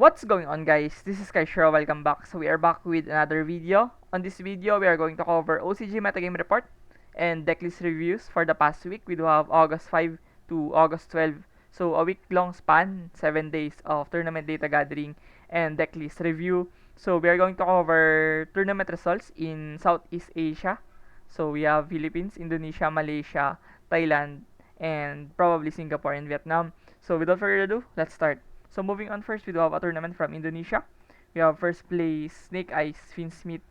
What's going on, guys? This is Kaishiro. Welcome back. So we are back with another video. On this video, we are going to cover OCG Metagame Report and decklist reviews for the past week. We do have August 5 to August 12. So a week-long span, 7 days of tournament data gathering and decklist review. So we are going to cover tournament results in Southeast Asia. So we have Philippines, Indonesia, Malaysia, Thailand, and probably Singapore and Vietnam. So without further ado, let's start. So moving on first, we do have a tournament from Indonesia. We have first place Snake Eyes Finn Smith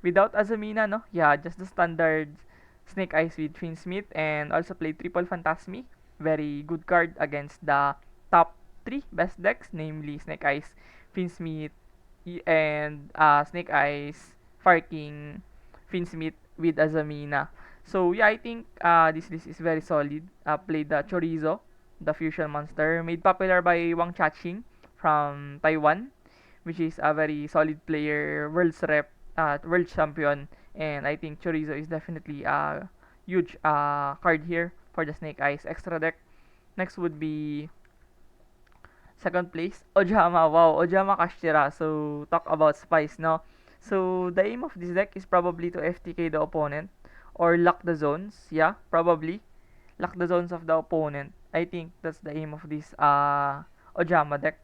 without Azamina, no? Yeah, just the standard Snake Eyes with Finn Smith and also played Triple Phantasmi. Very good card against the top 3 best decks, namely Snake Eyes, Finn Smith, and Snake Eyes, Farking, Finn Smith with Azamina. So yeah, I think this list is very solid. Played the Chorizo, the fusion monster, made popular by Wang Chaching from Taiwan, which is a very solid player, world champion, and I think Chorizo is definitely a huge card here for the Snake Eyes extra deck. Next would be second place, Ojama. Wow, Ojama Kashtira. So talk about spice, no? So the aim of this deck is probably to FTK the opponent or lock the zones. Yeah, probably lock the zones of the opponent. I think that's the aim of this Ojama deck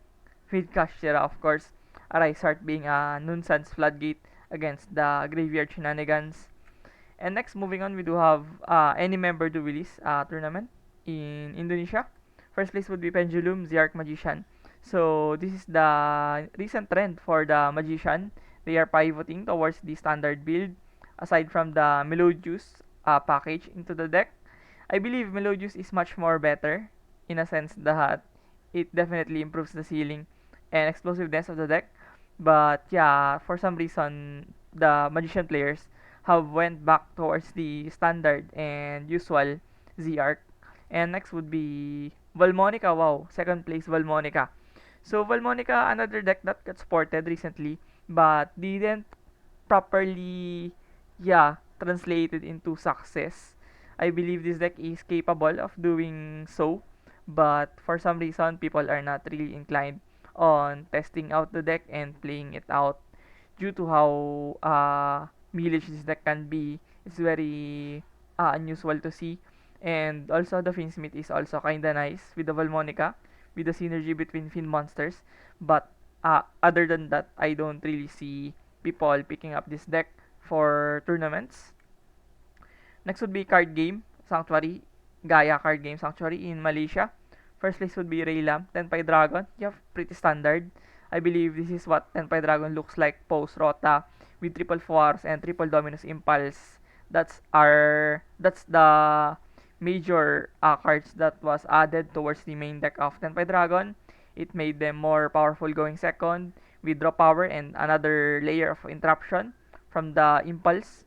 with Kashtira, of course. Arise Heart being a Nunsan's Floodgate against the Graveyard Shenanigans. And next, moving on, we do have any member to release tournament in Indonesia. First place would be Pendulum, Ziark Magician. So this is the recent trend for the Magician. They are pivoting towards the standard build. Aside from the Melodious package into the deck, I believe Melodious is much more better in a sense that it definitely improves the ceiling and explosiveness of the deck. But yeah, for some reason, the Magician players have went back towards the standard and usual Z-Arc. And next would be Valmonica. Wow, second place Valmonica. So Valmonica, another deck that got supported recently, but didn't properly, yeah, translated into success. I believe this deck is capable of doing so, but for some reason, people are not really inclined on testing out the deck and playing it out due to how mealish this deck can be. It's very unusual to see. And also, the Finsmith is also kinda nice with the Valmonica, with the synergy between Fin monsters. But other than that, I don't really see people picking up this deck for tournaments. Next would be Card Game Sanctuary, Gaia Card Game Sanctuary in Malaysia. First place would be Raylam, Tenpai Dragon. Yeah, pretty standard. I believe this is what Tenpai Dragon looks like post Rota with triple Fours and triple Dominus Impulse. That's the major cards that was added towards the main deck of Tenpai Dragon. It made them more powerful going second with draw power and another layer of interruption from the Impulse.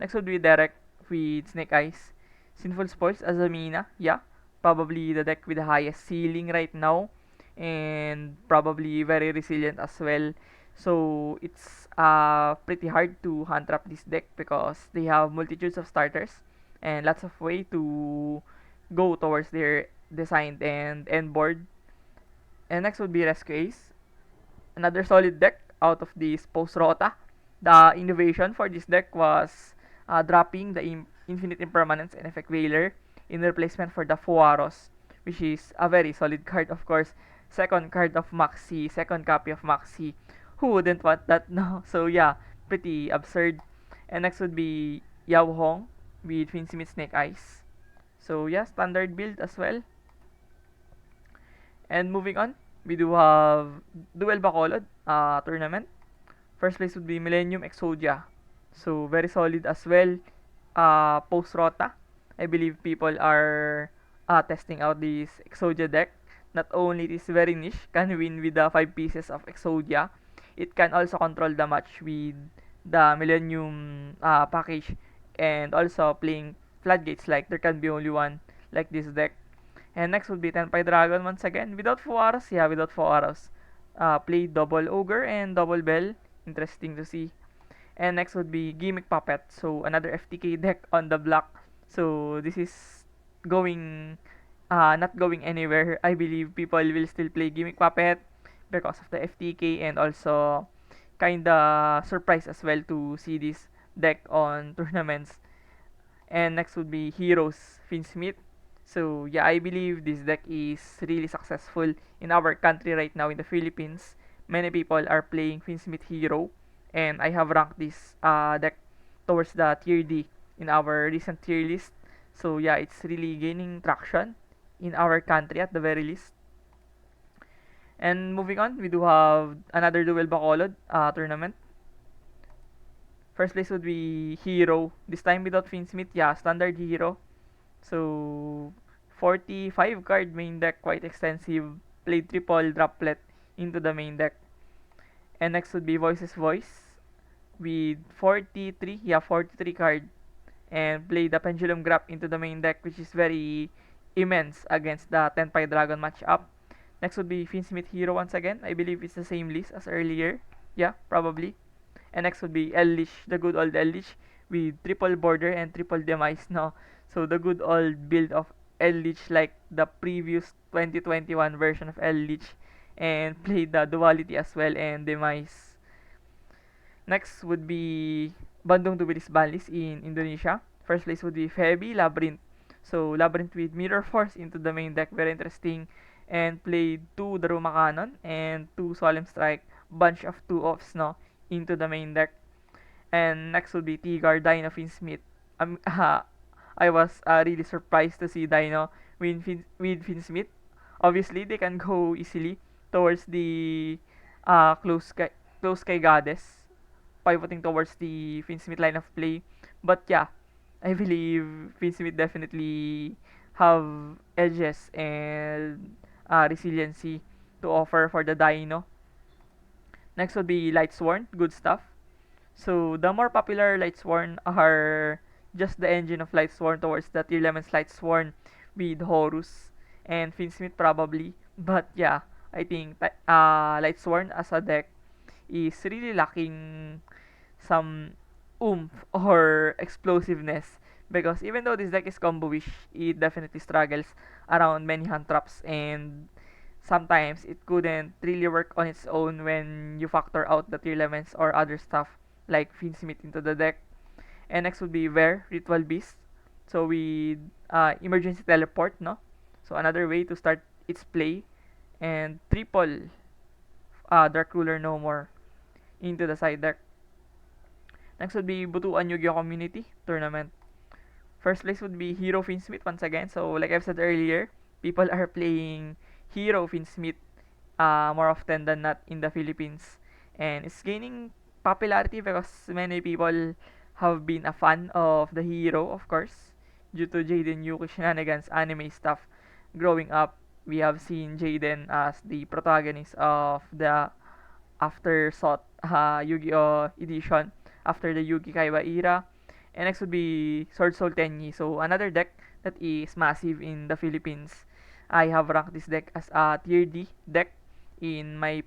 Next would be Derek with Snake Eyes. Sinful Spoils as Amina. Yeah, probably the deck with the highest ceiling right now. And probably very resilient as well. So it's pretty hard to hand trap this deck because they have multitudes of starters and lots of way to go towards their designed and end board. And next would be Rescue Ace. Another solid deck out of this post Rota. The innovation for this deck was dropping the Infinite Impermanence and Effect Veiler in replacement for the Fuaros, which is a very solid card, of course. Second card of Maxi, second copy of Maxi. Who wouldn't want that now? So yeah, pretty absurd. And next would be Yao Hong with Finsmith Snake Eyes. So yeah, standard build as well. And moving on, we do have Duel Bacolod tournament. First place would be Millennium Exodia. So very solid as well. Post Rota, I believe people are testing out this Exodia deck. Not only it is very niche, can win with the 5 pieces of Exodia, it can also control the match with the Millennium package and also playing floodgates like there can be only one like this deck. And next would be Tenpai Dragon once again. Without Fuaros, yeah, without Fuaros. Play double Ogre and double Bell. Interesting to see. And next would be Gimmick Puppet. So another FTK deck on the block. So this is going not going anywhere. I believe people will still play Gimmick Puppet because of the FTK, and also kinda surprised as well to see this deck on tournaments. And next would be Heroes Finsmith. So yeah, I believe this deck is really successful in our country right now in the Philippines. Many people are playing Finsmith Hero, and I have ranked this deck towards the tier D in our recent tier list. So yeah, it's really gaining traction in our country at the very least. And moving on, we do have another Duel Bacolod tournament. First place would be Hero. This time without Finsmith, yeah, standard Hero. So 45 card main deck, quite extensive. Played triple droplet into the main deck. And next would be Voices Voice with 43, yeah, 43 card. And play the Pendulum Grab into the main deck, which is very immense against the Tenpai Dragon matchup. Next would be Finsmith Hero once again. I believe it's the same list as earlier. Yeah, probably. And next would be Ellich, the good old Ellich with triple border and triple demise, no? So the good old build of Ellich like the previous 2021 version of Ellich, and played the duality as well and demise. Next would be Bandung Dubilis Balis in Indonesia. First place would be Feby Labyrinth. So Labyrinth with Mirror Force into the main deck, very interesting. And played 2 Daruma Cannon and 2 Solemn Strike, bunch of 2 offs, no, into the main deck. And next would be Tigar Dino Finsmith. I was really surprised to see Dino with Finsmith. Obviously, they can go easily towards the close sky goddess, pivoting towards the Finsmith line of play. But yeah, I believe Finsmith definitely have edges and resiliency to offer for the Dino. Next would be Lightsworn, good stuff. So the more popular Lightsworn are just the engine of Lightsworn towards the tier 11's Lightsworn with Horus and Finsmith probably. But yeah, I think Lightsworn as a deck is really lacking some oomph or explosiveness, because even though this deck is combo-ish, it definitely struggles around many hand traps, and sometimes it couldn't really work on its own when you factor out the tier elements or other stuff like Finsmith into the deck. And next would be Ver, Ritual Beast. So with Emergency Teleport, no? So another way to start its play. And triple Dark Ruler No More into the side deck. Next would be Butuan Yu-Gi-Oh! Community Tournament. First place would be Hero Finsmith once again. So like I've said earlier, people are playing Hero Finsmith more often than not in the Philippines. And it's gaining popularity because many people have been a fan of the hero, of course, due to Jaden Yuki shenanigans anime stuff. Growing up, we have seen Jaden as the protagonist of the Aftersought Yu-Gi-Oh! Edition after the Yugi Kaiba era. And next would be Sword Soul Tenyi. So another deck that is massive in the Philippines. I have ranked this deck as a tier D deck in my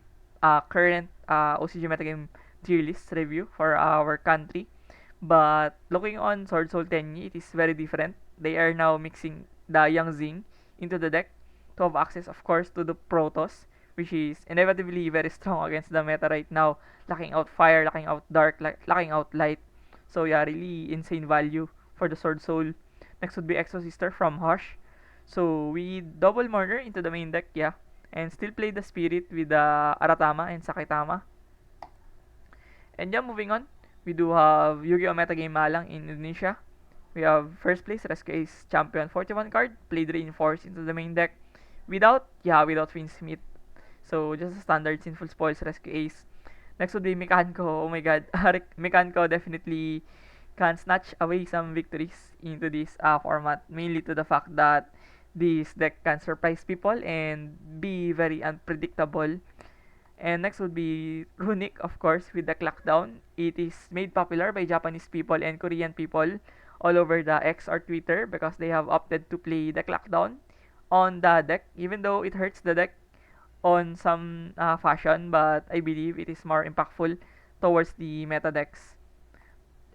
current OCG Metagame tier list review for our country. But looking on Sword Soul Tenyi, it is very different. They are now mixing the Yang Zing into the deck to have access, of course, to the Protoss, which is inevitably very strong against the meta right now, locking out fire, locking out dark, locking out light. So yeah, really insane value for the Sword Soul. Next would be Exo Sister from Hush. So we double murder into the main deck, yeah, and still play the Spirit with the Aratama and Sakitama. And yeah, moving on, we do have Yu-Gi-Oh! Metagame Malang in Indonesia. We have first place Rescue Ace Champion 41 card, played Reinforce into the main deck without Finsmith. So just a standard Sinful Spoils Rescue Ace. Next would be Mekanko. Oh my god, Mekanko definitely can snatch away some victories into this format, mainly to the fact that this deck can surprise people and be very unpredictable. And next would be Runic, of course, with the Clockdown. It is made popular by Japanese people and Korean people all over the X or Twitter because they have opted to play the Clockdown on the deck, even though it hurts the deck on some fashion, but I believe it is more impactful towards the meta decks.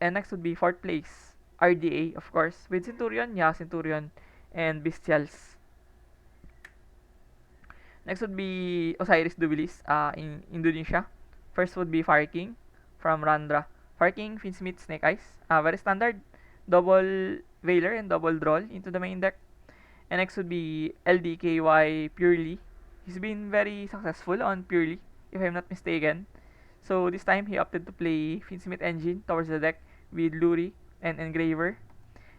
And next would be fourth place, RDA, of course, with Centurion, yeah, Centurion, and Bestials. Next would be Osiris Dubilis in Indonesia. First would be Fire King from Randra. Fire King, Finsmith, Snake Eyes. Very standard. Double Veiler and double Droll into the main deck. And next would be LDKY Purely. He's been very successful on Purely, if I'm not mistaken. So this time he opted to play Finsmith Engine towards the deck with Luri and Engraver.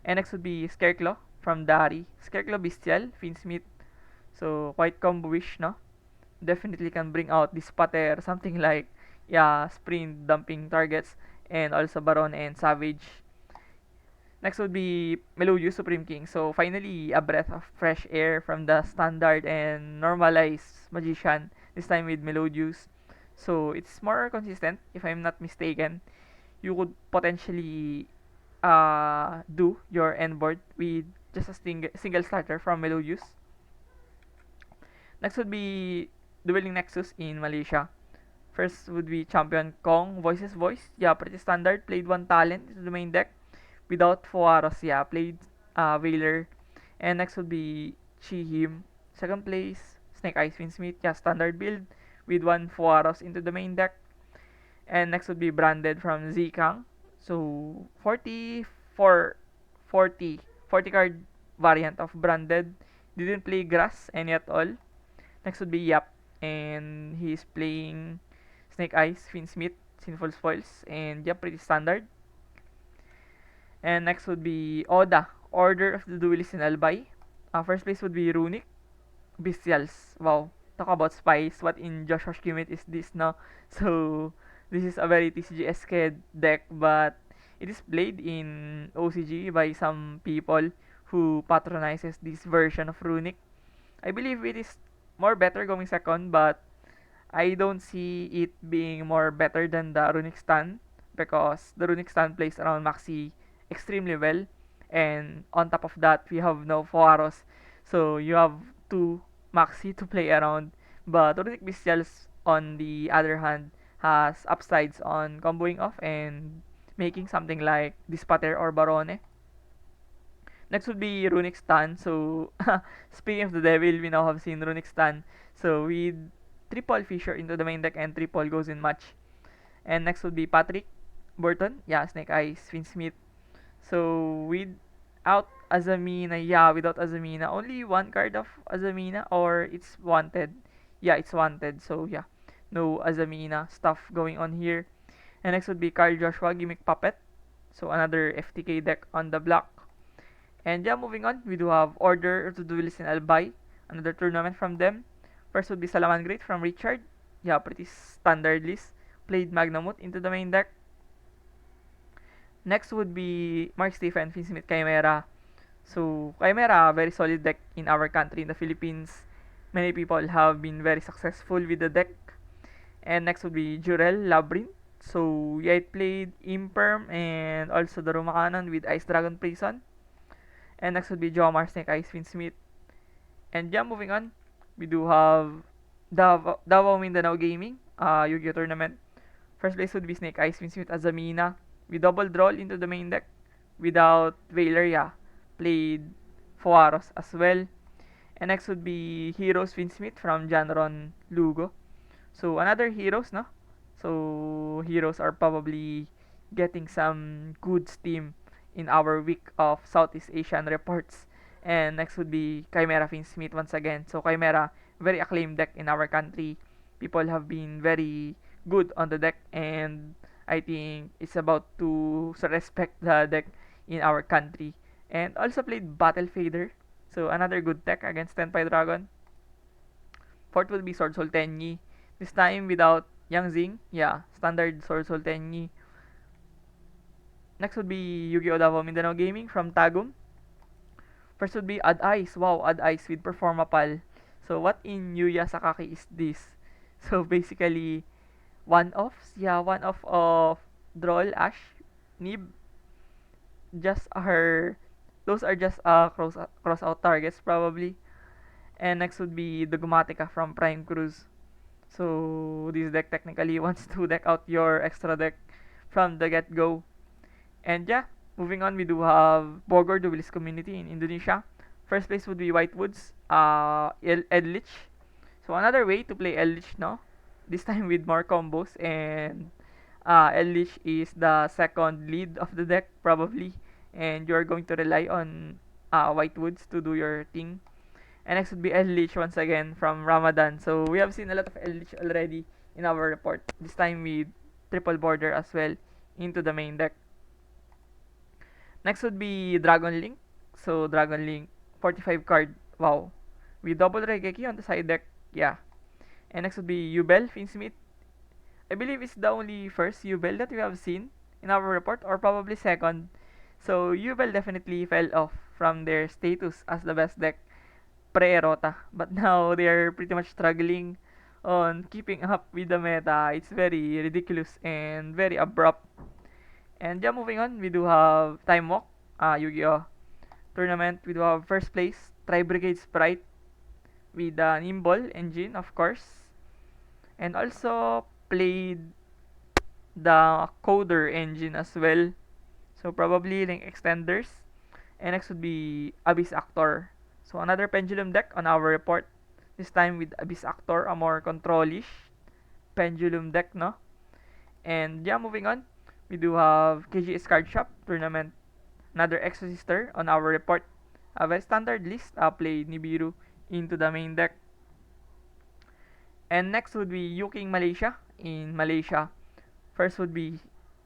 And next would be Scareclaw from Dari. Scareclaw Bestial, Finsmith. So quite combo-ish, no? Definitely can bring out this pater, something like, yeah, sprint dumping targets, and also Baron and Savage. Next would be Melodious Supreme King. So finally, a breath of fresh air from the standard and normalized Magician, this time with Melodious. So it's more consistent, if I'm not mistaken. You could potentially do your end board with just a single starter from Melodious. Next would be Dueling Nexus in Malaysia. First would be Champion Kong, Voices Voice. Yeah, pretty standard. Played one talent into the main deck. Without Fuaros, yeah, played Veiler. And next would be Chihim. Second place, Snake Eyes Finsmith. Yeah, standard build with one Fuaros into the main deck. And next would be Branded from Zikang. So 40 card variant of Branded. Didn't play Grass any at all. Next would be Yap. And he's playing Snake Eyes, Finsmith, Sinful Spoils, and Yap pretty standard. And next would be Oda, Order of the Duelist in Albay. First place would be Runic, Bestials. Wow, talk about spice. What in Joshua Schmidt is this, no? So, this is a very TCG-esque deck, but it is played in OCG by some people who patronizes this version of Runic. I believe it is more better going second, but I don't see it being more better than the Runic Stand because the Runic Stand plays around Maxi extremely well, and on top of that we have no Fuaros, so you have two Maxi to play around. But Runic Bestials on the other hand has upsides on comboing off and making something like Dispater or Barone. Next would be Runic Stan. So, speaking of the devil, we now have seen Runic Stan. So, with triple Fisher into the main deck and triple goes in match. And next would be Patrick Burton. Yeah, Snake Eyes, Finsmith. So, without Azamina, yeah, without Azamina, only one card of Azamina or it's wanted. Yeah, it's wanted. So, yeah, no Azamina stuff going on here. And next would be Carl Joshua, Gimmick Puppet. So, another FTK deck on the block. And yeah, moving on, we do have Order to Duelist in Albay, another tournament from them. First would be Salaman Great from Richard. Yeah, pretty standard list. Played Magnamut into the main deck. Next would be Mark Stephen, Finsmith Chimera. So, Chimera, very solid deck in our country, in the Philippines. Many people have been very successful with the deck. And next would be Jurel Labyrinth. So, yeah, it played Imperm and also the Rumakanon with Ice Dragon Prison. And next would be Jomar, Snake Eyes, Finsmith. And yeah, moving on, we do have Davao Mindanao Gaming, Yu-Gi-Oh! Tournament. First place would be Snake Eyes, Finsmith, Azamina. We double draw into the main deck without Valeria. Played Fuaros as well. And next would be Heroes, Finsmith from Janron Lugo. So another Heroes, no? So Heroes are probably getting some good steam in our week of Southeast Asian reports. And next would be Chimera Finsmith once again. So Chimera, very acclaimed deck in our country. People have been very good on the deck, and I think it's about to respect the deck in our country. And also played Battle Fader. So another good deck against Tenpai Dragon. Fourth will be Sword Soul Tenyi. This time without Yang Zing. Yeah, standard Sword Soul Tenyi. Next would be Yu-Gi-Oh! Davao Mindanao Gaming from Tagum. First would be Ad Ice. Wow, Ad Ice with Performapal. So what in Yuya Sakaki is this? So basically, one-offs. Yeah, one-off of Droll, Ash, Nib. Just her... Those are just cross-out targets probably. And next would be Dogmatica from Prime Cruise. So this deck technically wants to deck out your extra deck from the get-go. And yeah, moving on, we do have Bogor Duelist Community in Indonesia. First place would be Whitewoods, Edlich. So another way to play Eldritch, no? This time with more combos, and Eldritch is the second lead of the deck probably, and you're going to rely on White Woods to do your thing. And next would be Eldritch once again from Ramadan. So we have seen a lot of Eldritch already in our report. This time with triple border as well into the main deck. Next would be Dragon Link. So Dragon Link, 45 card. Wow. With double Regeki on the side deck. Yeah. And next would be Yubel, Finsmith. I believe it's the only first Yubel that we have seen in our report, or probably second. So Yubel definitely fell off from their status as the best deck pre-Erota. But now they're pretty much struggling on keeping up with the meta. It's very ridiculous and very abrupt. And yeah, moving on, we do have Time Walk, Yu-Gi-Oh! Tournament. We do have first place, Tri Brigade Sprite with the Nimble engine, of course. And also played the Coder engine as well. So probably Link Extenders. And next would be Abyss Actor. So another Pendulum deck on our report. This time with Abyss Actor, a more controlish Pendulum deck, no? And yeah, moving on, we do have KGS Card Shop Tournament. Another Exorcister on our report. A very standard list. Played Nibiru into the main deck. And next would be Yuking Malaysia. In Malaysia, first would be,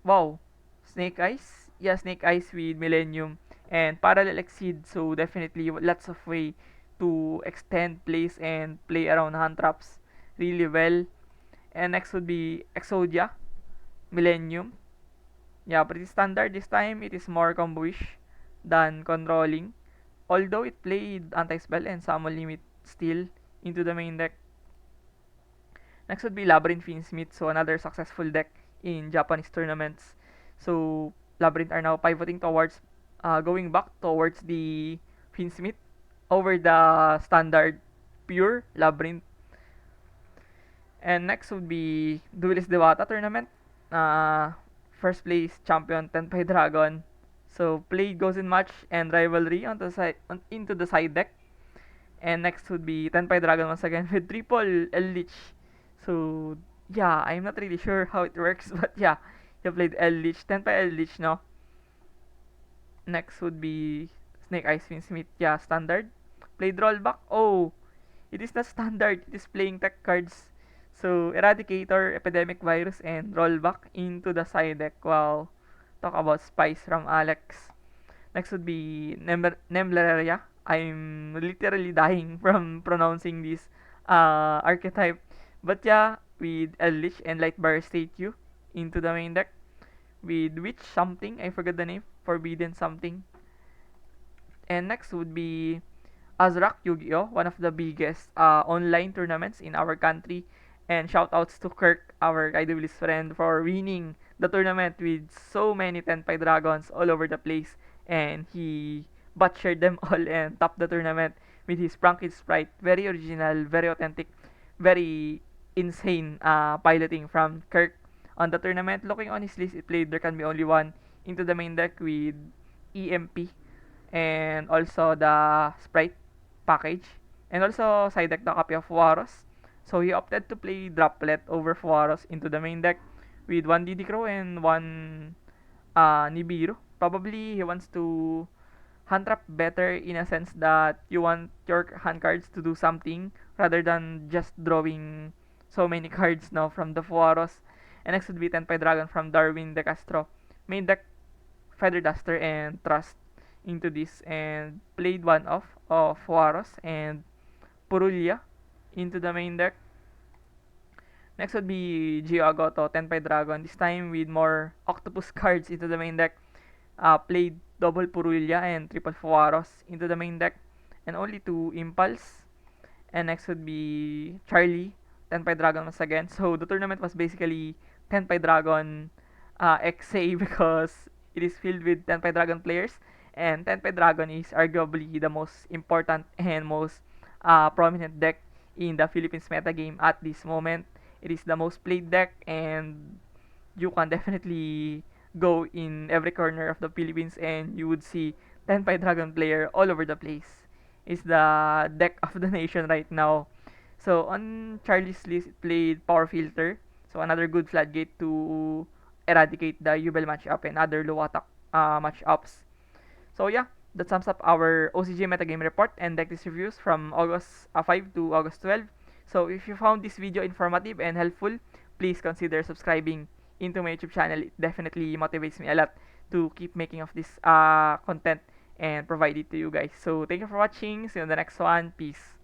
wow, Snake Eyes. Yeah, Snake Eyes with Millennium and Parallel Exceed. So definitely lots of way to extend plays and play around hand traps really well. And next would be Exodia, Millennium. Yeah, pretty standard this time. It is more combo-ish than controlling. Although it played anti-spell and summon limit still into the main deck. Next would be Labyrinth Fiendsmith, so another successful deck in Japanese tournaments. So Labyrinth are now pivoting towards going back towards the Fiendsmith over the standard pure Labyrinth. And next would be Duelist Dewata tournament. First place champion Tenpai Dragon. So played Gozen match and rivalry on the side into the side deck. And next would be Tenpai Dragon once again with triple Eldritch. So yeah, I'm not really sure how it works, but yeah, he played Eldritch, Tenpai Eldritch, no? Next would be Snake Eyes Finsmith, yeah, standard. Played rollback. Oh, it is not standard. It is playing tech cards. So Eradicator, Epidemic Virus, and rollback into the side deck. Wow. Talk about spice from Alex. Next would be Nemleria. I'm literally dying from pronouncing this archetype. But yeah, with Eldritch and Lightbar Statue into the main deck. With Witch something, I forgot the name. Forbidden something. And next would be Azrak Yu-Gi-Oh! One of the biggest online tournaments in our country. And shoutouts to Kirk, our IW's friend, for winning the tournament with so many Tenpai Dragons all over the place. And he butchered them all and topped the tournament with his Pranked Sprite. Very original, very authentic, very insane piloting from Kirk on the tournament. Looking on his list, it played There Can Be Only One into the main deck with EMP and also the Sprite package. And also side deck the copy of Fuaros. So he opted to play Droplet over Fuaros into the main deck with one DD Crow and one Nibiru. Probably he wants to hand trap better in a sense that you want your hand cards to do something rather than just drawing so many cards now from the Fuaros. And next would be Tenpai Dragon from Darwin De Castro. Main deck Feather Duster and Trust into this and played one of Fuaros and Purulia into the main deck. Next would be Gio Agoto, Tenpai Dragon, this time with more Octopus cards into the main deck. Played double Purulia and triple Fuaros into the main deck and only two Impulse. And next would be Charlie, Tenpai Dragon once again. So the tournament was basically Tenpai Dragon XA because it is filled with Tenpai Dragon players. And Tenpai Dragon is arguably the most important and most prominent deck in the Philippines metagame at this moment. It is the most played deck and you can definitely go in every corner of the Philippines and you would see Tenpai Dragon player all over the place. It's the deck of the nation right now. So on Charlie's list, it played Power Filter, so another good floodgate to eradicate the Yubel matchup and other low attack matchups. So yeah, that sums up our OCG metagame report and decklist reviews from August 5 to August 12. So if you found this video informative and helpful, please consider subscribing into my YouTube channel. It definitely motivates me a lot to keep making of this content and provide it to you guys. So thank you for watching. See you on the next one. Peace.